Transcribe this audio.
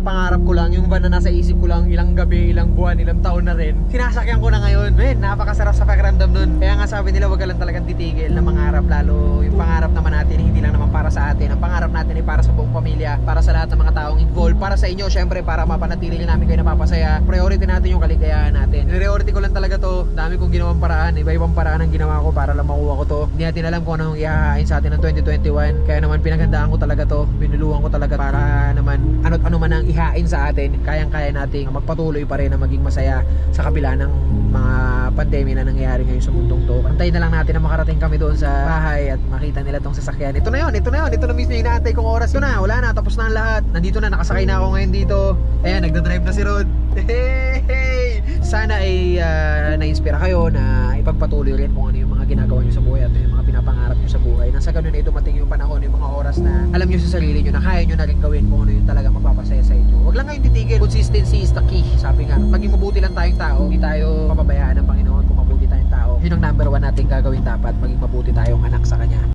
pangarap ko lang, yung van na nasa isip ko lang ilang gabi, ilang buwan, ilang taon na rin, sinasakyan ko na ngayon. Men, napakasarap sa pakiramdam nun. Kaya nga sabi nila, wag ka lang talagang titigil na mangarap, lalo yung pangarap naman natin hindi lang naman para sa atin. Ang pangarap natin ay para sa buong pamilya, para sa lahat ng mga taong involved, para sa inyo syempre, para mapanatili namin kayo napapasaya. Priority natin yung kaligayahan natin. Priority ko lang talaga to. Dami kong ginawang paraan, iba-ibang paraan ang ginawa ko para lang makuha ko to. Hindi natin alam kung anong ihahain sa atin ng 2021. Kaya naman pinaghandaan ko talaga to, binuluhan ko talaga para naman ano man ang ihain sa atin, kayang-kaya nating magpatuloy pa rin na maging masaya sa kabila ng mga pandemya na nangyayari ngayon sa mundong to. Antayin na lang natin na makarating kami doon sa bahay at makita nila tong sasakyan. Ito na mismo yung inaantay kong oras. Ito na, wala na, tapos na ang lahat. Nandito na, nakasakay na ako ngayon dito. Ayan, nagdadrive na si Rod. Hey! Sana ay na-inspire kayo na ipagpatuloy rin kung ano yung mga ginagawa nyo sa buhay at yung mga pinapangarap nyo sa buhay. Nasa ganun ay dumating yung panahon, yung mga oras na alam nyo sa sarili nyo na kaya nyo na rin gawin kung ano yung talaga magpapasaya sa inyo. Huwag lang kayong titigil. Consistency is the key. Sabi nga, maging mabuti lang tayong tao. Hindi tayo papabayaan ng Panginoon kung mabuti tayong tao. Yun ang number 1 natin gagawin dapat. Maging mabuti tayong anak sa Kanya.